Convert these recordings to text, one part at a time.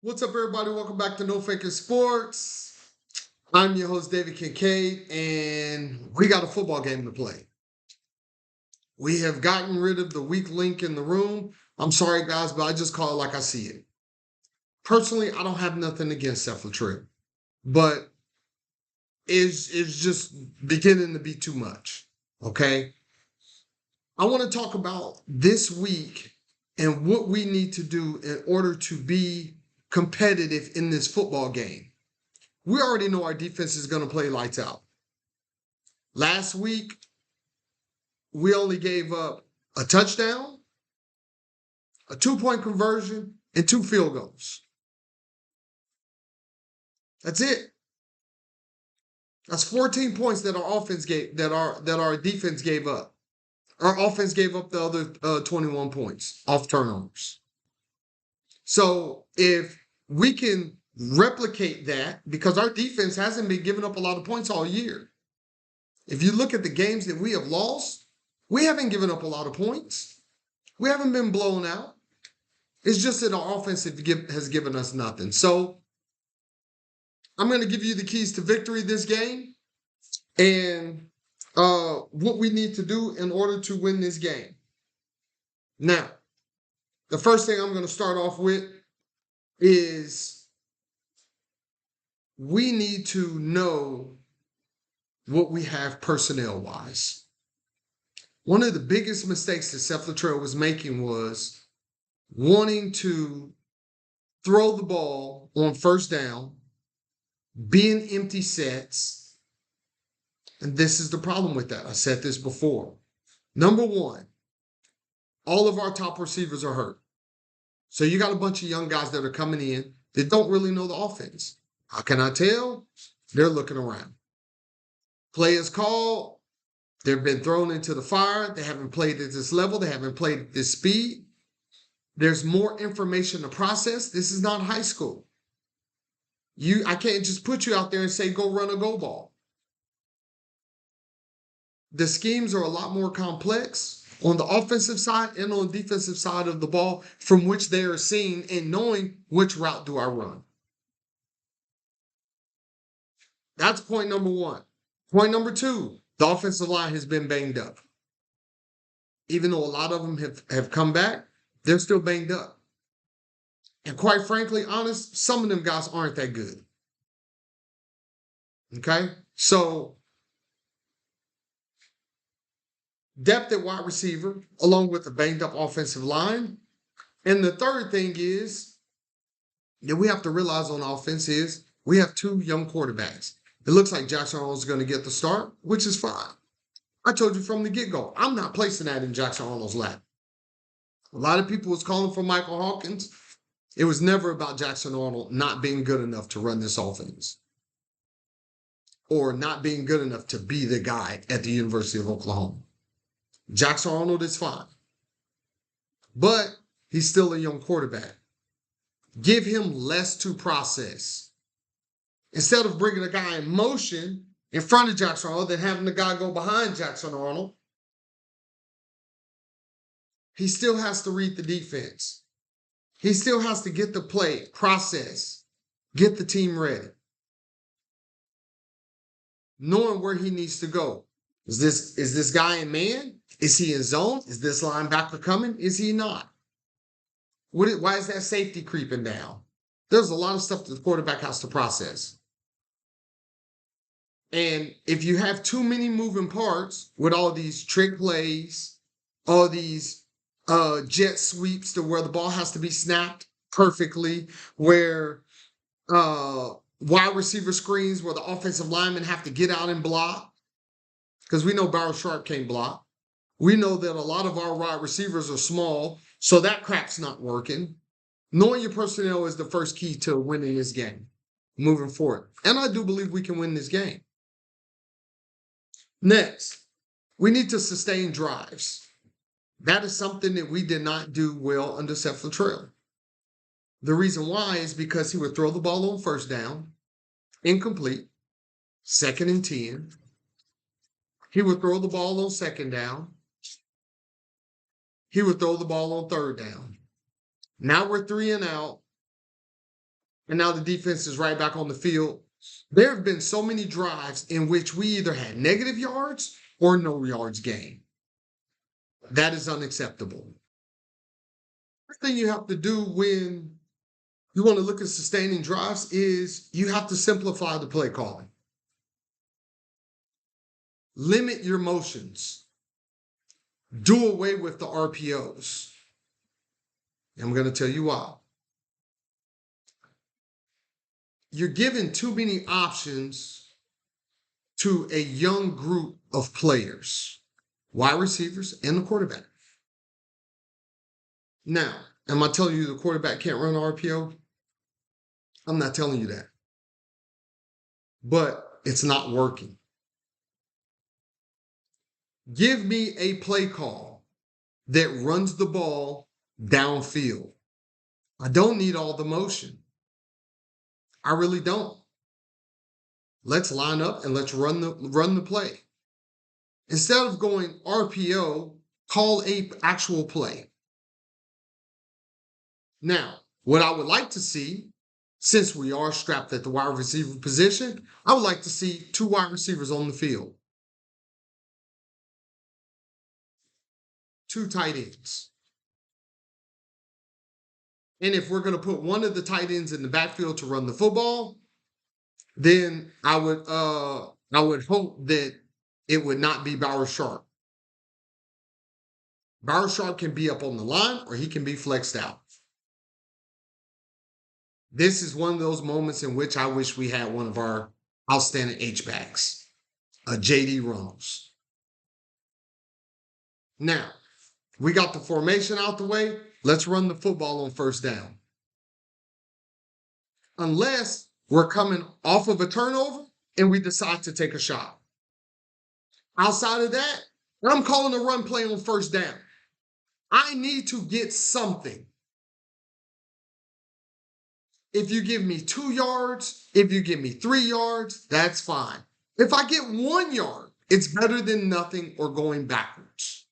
What's up, everybody? Welcome back to No Faking Sports. I'm your host, David Kincaid, and we got a football game to play. We have gotten rid of the weak link in the room. I'm sorry, guys, but I just call it like I see it. Personally, I don't have nothing against Seth Latrell, but it's just beginning to be too much. Okay. I want to talk about this week and what we need to do in order to be competitive in this football game. We already know our defense is going to play lights out. Last week, we only gave up a touchdown, a 2-point conversion, and 2 field goals. That's it. That's 14 points that our offense gave, that our defense gave up. Our offense gave up the other 21 points off turnovers. So if we can replicate that, because our defense hasn't been giving up a lot of points all year. If you look at the games that we have lost, we haven't given up a lot of points. We haven't been blown out. It's just that our offense has given us nothing. So I'm going to give you the keys to victory this game and what we need to do in order to win this game. Now, the first thing I'm going to start off with is we need to know what we have personnel-wise. One of the biggest mistakes that Seth Latrell was making was wanting to throw the ball on first down, be in empty sets, and this is the problem with that. I said this before. Number one, all of our top receivers are hurt. So you got a bunch of young guys that are coming in that don't really know the offense. How can I tell? They're looking around. Play is called. They've been thrown into the fire. They haven't played at this level. They haven't played at this speed. There's more information to process. This is not high school. I can't just put you out there and say, go run a go ball. The schemes are a lot more complex on the offensive side and on the defensive side of the ball, from which they are seeing and knowing which route do I run. That's point number one. Point number two, the offensive line has been banged up. Even though a lot of them have come back, they're still banged up. And quite frankly, honest, some of them guys aren't that good. Okay? So, depth at wide receiver, along with a banged up offensive line. And the third thing is that we have to realize on offense is we have 2 young quarterbacks. It looks like Jackson Arnold is going to get the start, which is fine. I told you from the get-go, I'm not placing that in Jackson Arnold's lap. A lot of people was calling for Michael Hawkins. It was never about Jackson Arnold not being good enough to run this offense or not being good enough to be the guy at the University of Oklahoma. Jackson Arnold is fine, but he's still a young quarterback. Give him less to process. Instead of bringing a guy in motion in front of Jackson Arnold, then having the guy go behind Jackson Arnold, he still has to read the defense. He still has to get the play, process, get the team ready. Knowing where he needs to go. Is this guy in man? Is he in zone? Is this linebacker coming? Is he not? Why is that safety creeping down? There's a lot of stuff that the quarterback has to process. And if you have too many moving parts with all these trick plays, all these jet sweeps to where the ball has to be snapped perfectly, where wide receiver screens where the offensive linemen have to get out and block, because we know Barrow Sharp can't block. We know that a lot of our wide receivers are small, so that crap's not working. Knowing your personnel is the first key to winning this game, moving forward. And I do believe we can win this game. Next, we need to sustain drives. That is something that we did not do well under Seth Latrell. The reason why is because he would throw the ball on first down, incomplete, 2nd and 10. He would throw the ball on 2nd down. He would throw the ball on 3rd down. Now we're 3 and out. and now the defense is right back on the field. There have been so many drives in which we either had negative yards or no yards gained. That is unacceptable. First thing you have to do when you want to look at sustaining drives is you have to simplify the play calling. Limit your motions. Do away with the RPOs. I'm going to tell you why. You're giving too many options to a young group of players, wide receivers and the quarterback. Now, am I telling you the quarterback can't run RPO? I'm not telling you that. But it's not working. Give me a play call that runs the ball downfield. I don't need all the motion. I really don't. Let's line up and let's run the play. Instead of going RPO, call a actual play. Now, what I would like to see, since we are strapped at the wide receiver position, I would like to see 2 wide receivers on the field, 2 tight ends. And if we're going to put one of the tight ends in the backfield to run the football, then I would hope that it would not be Bauer Sharp. Bauer Sharp can be up on the line or he can be flexed out. This is one of those moments in which I wish we had one of our outstanding H-backs, a J.D. Reynolds. Now, we got the formation out the way. Let's run the football on first down. Unless we're coming off of a turnover and we decide to take a shot. Outside of that, I'm calling a run play on first down. I need to get something. If you give me 2 yards, if you give me 3 yards, that's fine. If I get 1 yard, it's better than nothing or going backwards.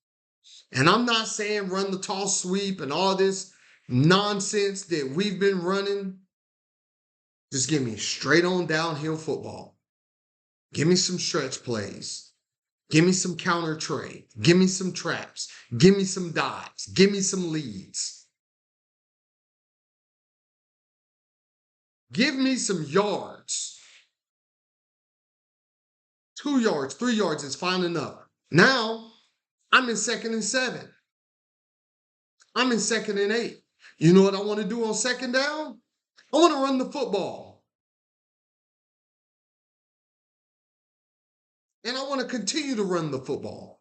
And I'm not saying run the toss sweep and all this nonsense that we've been running. Just give me straight on downhill football. Give me some stretch plays. Give me some counter trade. Give me some traps. Give me some dives. Give me some leads. Give me some yards. 2 yards, 3 yards is fine enough. Now, I'm in 2nd and 7. I'm in 2nd and 8. You know what I want to do on 2nd down? I want to run the football. And I want to continue to run the football.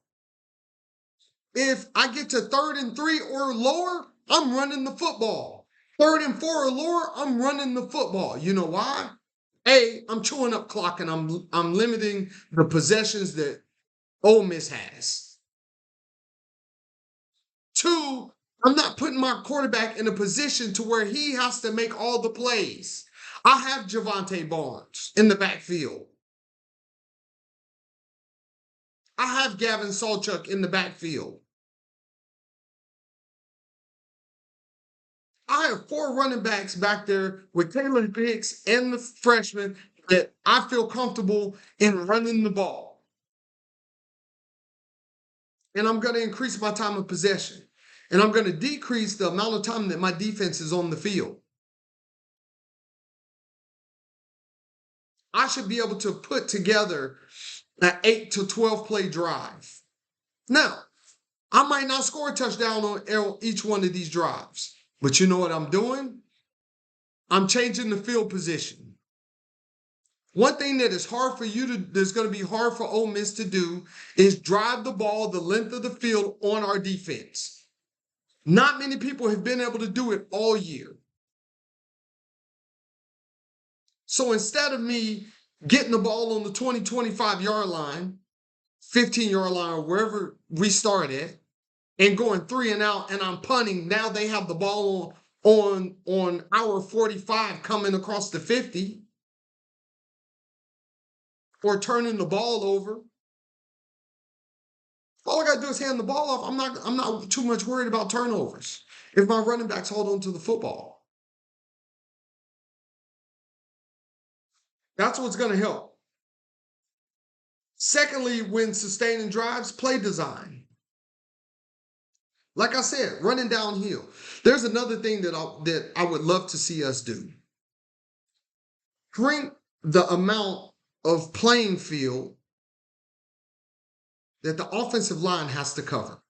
If I get to 3rd and 3 or lower, I'm running the football. 3rd and 4 or lower, I'm running the football. You know why? A, I'm chewing up clock and I'm limiting the possessions that Ole Miss has. 2, I'm not putting my quarterback in a position to where he has to make all the plays. I have Javonte Barnes in the backfield. I have Gavin Sawchuk in the backfield. I have 4 running backs back there with Taylor Hicks and the freshman that I feel comfortable in running the ball. And I'm going to increase my time of possession. And I'm going to decrease the amount of time that my defense is on the field. I should be able to put together an 8 to 12 play drive. Now, I might not score a touchdown on each one of these drives. But you know what I'm doing? I'm changing the field position. One thing that is hard for you to, that's going to be hard for Ole Miss to do is drive the ball the length of the field on our defense. Not many people have been able to do it all year. So instead of me getting the ball on the 20, 25-yard line, 15-yard line, or wherever we start at, and going 3 and out, and I'm punting. Now they have the ball on our 45 coming across the 50, or turning the ball over. All I got to do is hand the ball off. I'm not too much worried about turnovers if my running backs hold on to the football. That's what's going to help. Secondly, when sustaining drives, play design. Like I said, running downhill. There's another thing that I would love to see us do. Shrink the amount of playing field that the offensive line has to cover.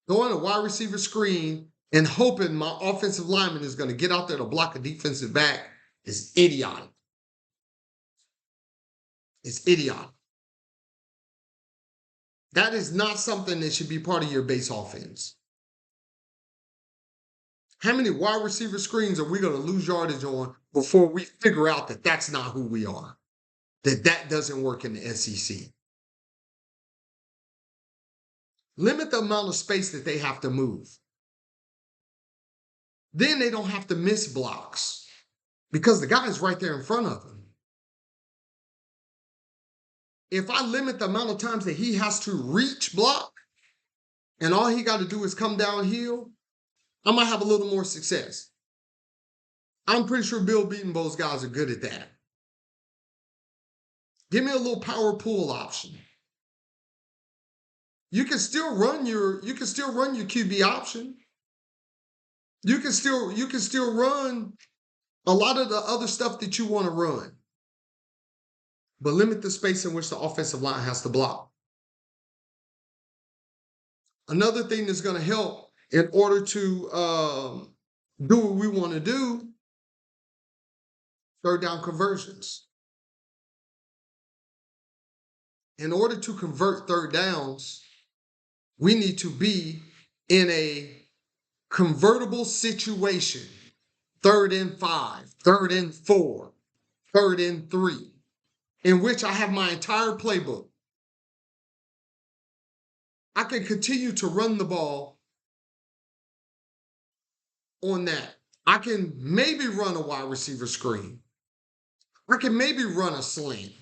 Going a wide receiver screen and hoping my offensive lineman is going to get out there to block a defensive back is idiotic. It's idiotic. That is not something that should be part of your base offense. How many wide receiver screens are we going to lose yardage on before we figure out that that's not who we are? That doesn't work in the SEC. Limit the amount of space that they have to move. Then they don't have to miss blocks because the guy is right there in front of them. If I limit the amount of times that he has to reach block and all he got to do is come downhill, I might have a little more success. I'm pretty sure Bill Beatonbow's guys are good at that. Give me a little power pull option. You can still run your QB option. You can still run a lot of the other stuff that you want to run. But limit the space in which the offensive line has to block. Another thing that's going to help in order to do what we want to do, third down conversions. In order to convert third downs, we need to be in a convertible situation. 3rd and 5, 3rd and 4, 3rd and 3, in which I have my entire playbook. I can continue to run the ball on that. I can maybe run a wide receiver screen. I can maybe run a slant.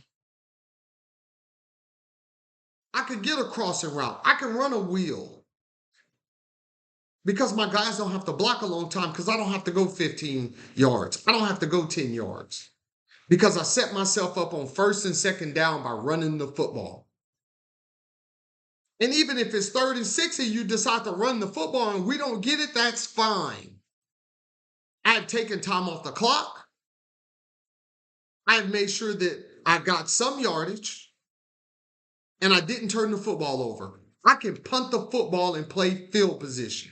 I can get a crossing route. I can run a wheel. Because my guys don't have to block a long time because I don't have to go 15 yards. I don't have to go 10 yards. Because I set myself up on 1st and 2nd down by running the football. And even if it's 3rd and 6 and you decide to run the football and we don't get it, that's fine. I've taken time off the clock. I've made sure that I got some yardage and I didn't turn the football over. I can punt the football and play field position.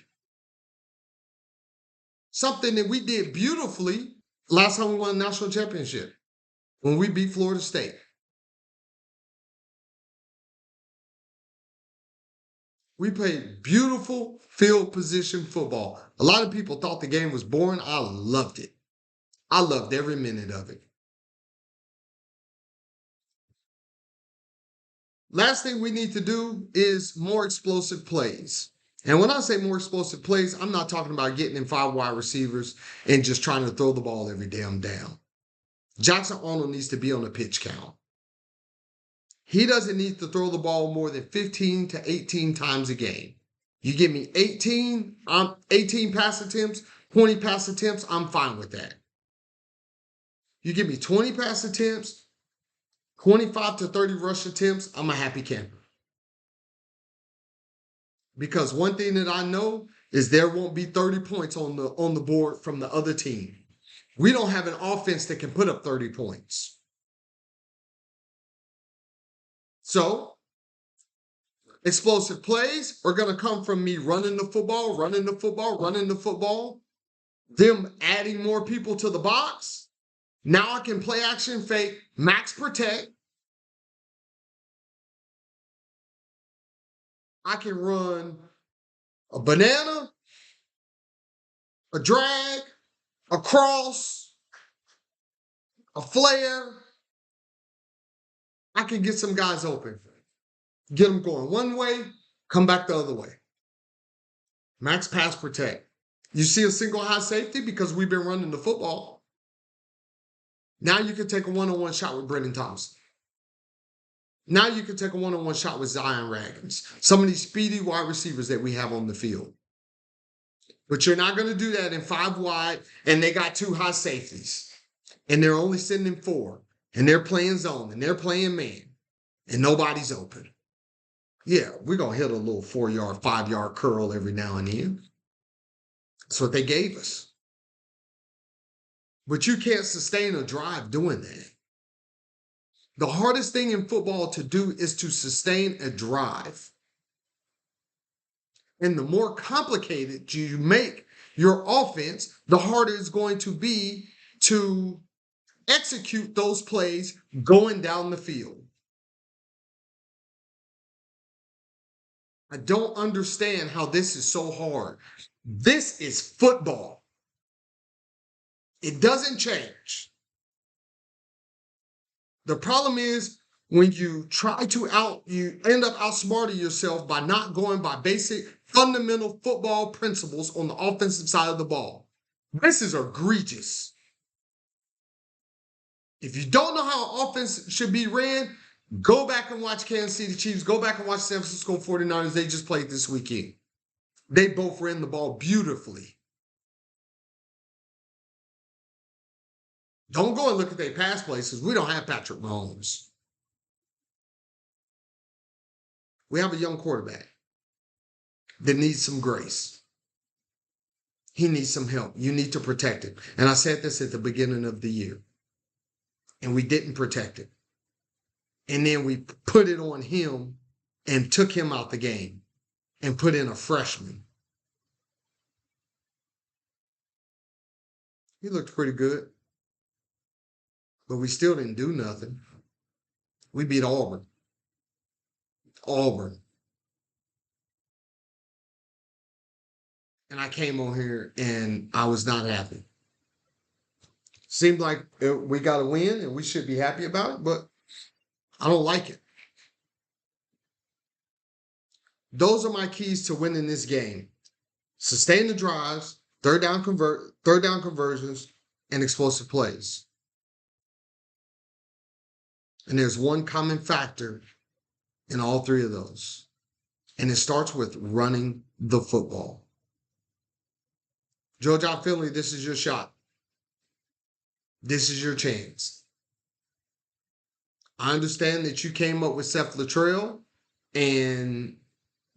Something that we did beautifully last time we won the national championship when we beat Florida State. We played beautiful field position football. A lot of people thought the game was boring. I loved it. I loved every minute of it. Last thing we need to do is more explosive plays. And when I say more explosive plays, I'm not talking about getting in 5 wide receivers and just trying to throw the ball every damn down. Jackson Arnold needs to be on the pitch count. He doesn't need to throw the ball more than 15 to 18 times a game. You give me 18 pass attempts, 20 pass attempts, I'm fine with that. You give me 20 pass attempts, 25 to 30 rush attempts, I'm a happy camper. Because one thing that I know is there won't be 30 points on the board from the other team. We don't have an offense that can put up 30 points. So, explosive plays are going to come from me running the football, them adding more people to the box. Now I can play action fake, max protect. I can run a banana, a drag, a cross, a flare. I can get some guys open. Get them going one way, come back the other way. Max pass protect. You see a single high safety because we've been running the football. Now you can take a one-on-one shot with Brendan Thompson. Now you can take a one-on-one shot with Zion Raggins. Some of these speedy wide receivers that we have on the field. But you're not going to do that in 5 wide and they got 2 high safeties. and they're only sending 4, and they're playing zone, and they're playing man, and nobody's open. Yeah, we're going to hit a little 4-yard, 5-yard curl every now and then. That's what they gave us. But you can't sustain a drive doing that. The hardest thing in football to do is to sustain a drive. And the more complicated you make your offense, the harder it's going to be to execute those plays going down the field. I don't understand how this is so hard. This is football. It doesn't change. The problem is when you try to you end up outsmarting yourself by not going by basic fundamental football principles on the offensive side of the ball. This is egregious. If you don't know how offense should be ran, go back and watch Kansas City Chiefs. Go back and watch San Francisco 49ers. They just played this weekend. They both ran the ball beautifully. Don't go and look at their pass plays because we don't have Patrick Mahomes. We have a young quarterback that needs some grace. He needs some help. You need to protect him. And I said this at the beginning of the year. And we didn't protect it. And then we put it on him and took him out the game and put in a freshman. He looked pretty good. But we still didn't do nothing. We beat Auburn. And I came on here and I was not happy. Seemed like we got a win and we should be happy about it, but I don't like it. Those are my keys to winning this game. Sustain the drives, third down conversions, and explosive plays. And there's one common factor in all 3 of those. And it starts with running the football. Joe John Finley, this is your shot. This is your chance. I understand that you came up with Seth Luttrell, and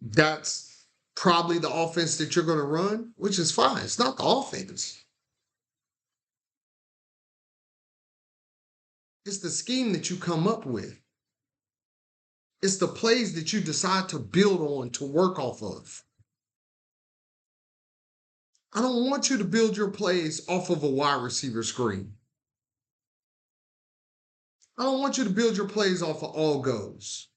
that's probably the offense that you're going to run, which is fine. It's not the offense. It's the scheme that you come up with. It's the plays that you decide to build on, to work off of. I don't want you to build your plays off of a wide receiver screen. I don't want you to build your plays off of all goes.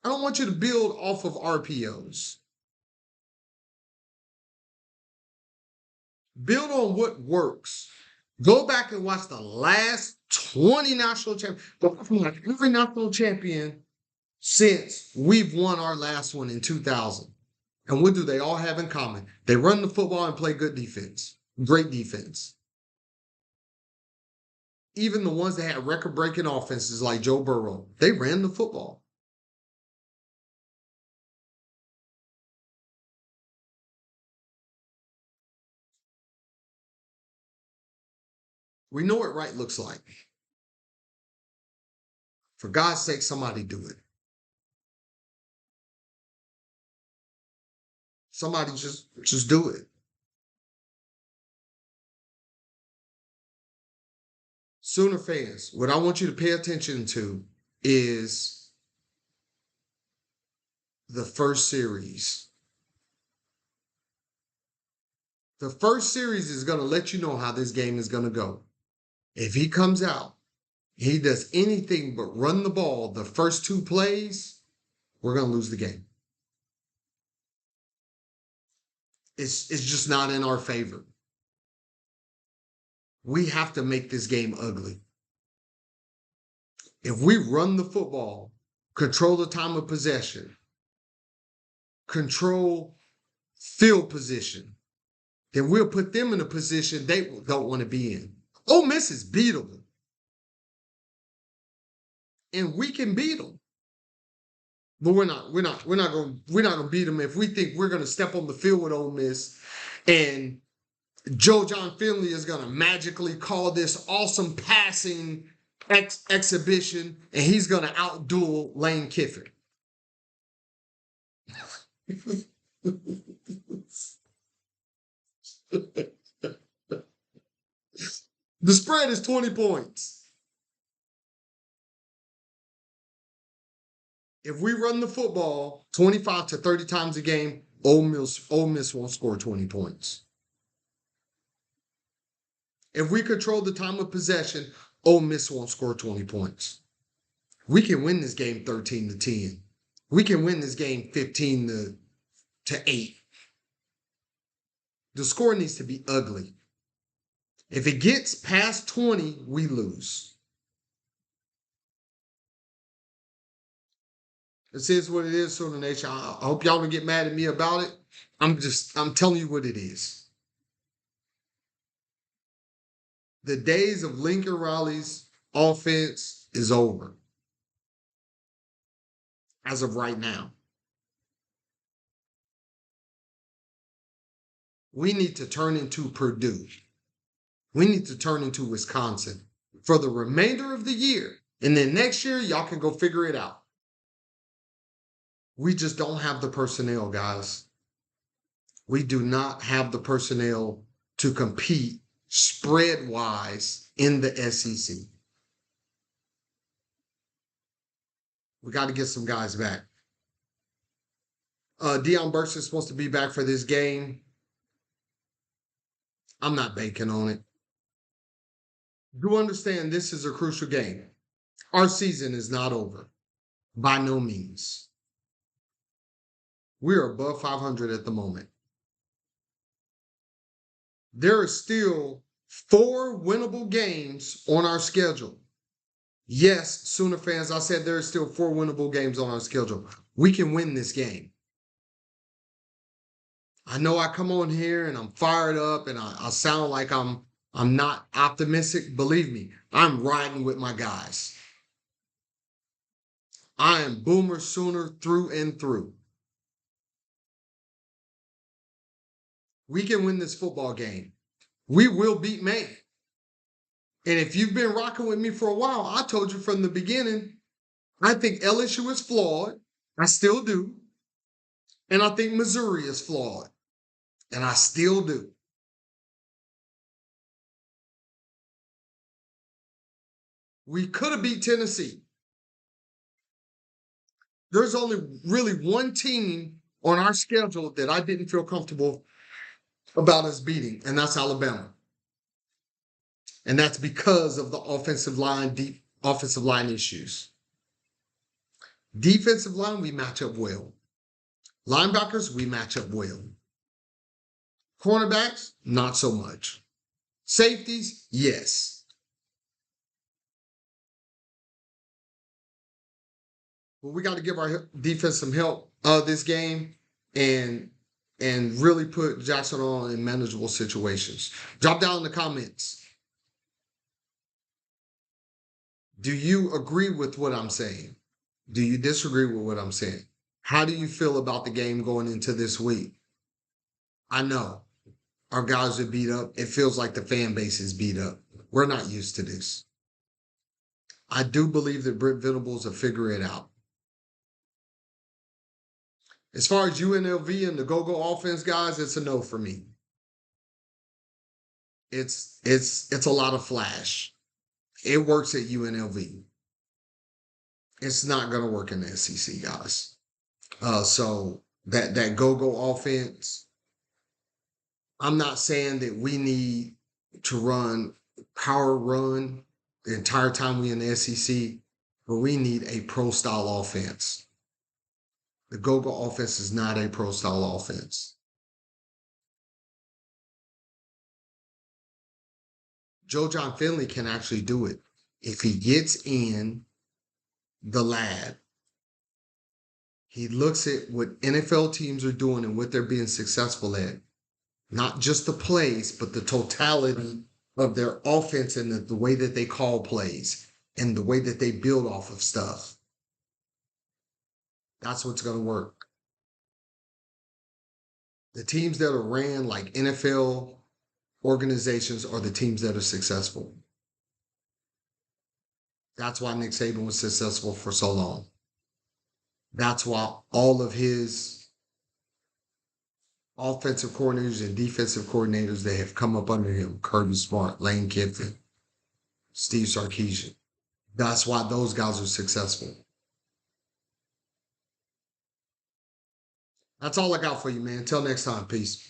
I don't want you to build off of RPOs. Build on what works. Go back and watch the last 20 national champions. Every national champion since we've won our last one in 2000. And what do they all have in common? They run the football and play good defense. Great defense. Even the ones that had record-breaking offenses like Joe Burrow, they ran the football. We know what right looks like. For God's sake, somebody do it. Somebody just do it. Sooner fans, what I want you to pay attention to is the first series. The first series is going to let you know how this game is going to go. If he comes out, he does anything but run the ball the first 2 plays, we're going to lose the game. It's just not in our favor. We have to make this game ugly. If we run the football, control the time of possession, control field position, then we'll put them in a position they don't want to be in. Ole Miss is beatable. And we can beat them. But we're not gonna beat them if we think we're gonna step on the field with Ole Miss and Joe John Finley is going to magically call this awesome passing exhibition, and he's going to outduel Lane Kiffin. The spread is 20 points. If we run the football 25 to 30 times a game, Ole Miss won't score 20 points. If we control the time of possession, Ole Miss won't score 20 points. We can win this game 13 to 10. We can win this game 15 to 8. The score needs to be ugly. If it gets past 20, we lose. This is what it is, Sooner Nation. I hope y'all don't get mad at me about it. I'm telling you what it is. The days of Lincoln Riley's offense is over. As of right now. We need to turn into Purdue. We need to turn into Wisconsin for the remainder of the year. And then next year, y'all can go figure it out. We just don't have the personnel, guys. We do not have the personnel to compete spread-wise in the SEC. We got to get some guys back. Deion Burks is supposed to be back for this game. I'm not banking on it. Do understand this is a crucial game. Our season is not over. By no means. We are above 500 at the moment. There are still 4 winnable games on our schedule. Yes, Sooner fans, I said there are still 4 winnable games on our schedule. We can win this game. I know I come on here and I'm fired up and I sound like I'm not optimistic. Believe me, I'm riding with my guys. I am Boomer Sooner through and through. We can win this football game. We will beat Maine. And if you've been rocking with me for a while, I told you from the beginning, I think LSU is flawed. I still do. And I think Missouri is flawed. And I still do. We could have beat Tennessee. There's only really one team on our schedule that I didn't feel comfortable about us beating, and that's Alabama. And that's because of the offensive line issues. Defensive line, we match up well. Linebackers, we match up well. Cornerbacks, not so much. Safeties, yes. But we got to give our defense some help this game and really put Jackson on in manageable situations. Drop down in the comments. Do you agree with what I'm saying? Do you disagree with what I'm saying? How do you feel about the game going into this week? I know our guys are beat up. It feels like the fan base is beat up. We're not used to this. I do believe that Brent Venables will figure it out. As far as UNLV and the go-go offense, guys, it's a no for me. It's a lot of flash. It works at UNLV. It's not going to work in the SEC, guys. So that go-go offense, I'm not saying that we need to run power run the entire time we in the SEC, but we need a pro-style offense. The go-go offense is not a pro-style offense. Joe John Finley can actually do it if he gets in the lab. He looks at what NFL teams are doing and what they're being successful at. Not just the plays, but the totality of their offense and the way that they call plays and the way that they build off of stuff. That's what's going to work. The teams that are ran like NFL organizations are the teams that are successful. That's why Nick Saban was successful for so long. That's why all of his offensive coordinators and defensive coordinators that have come up under him, Kirby Smart, Lane Kiffin, Steve Sarkisian. That's why those guys are successful. That's all I got for you, man. Until next time, peace.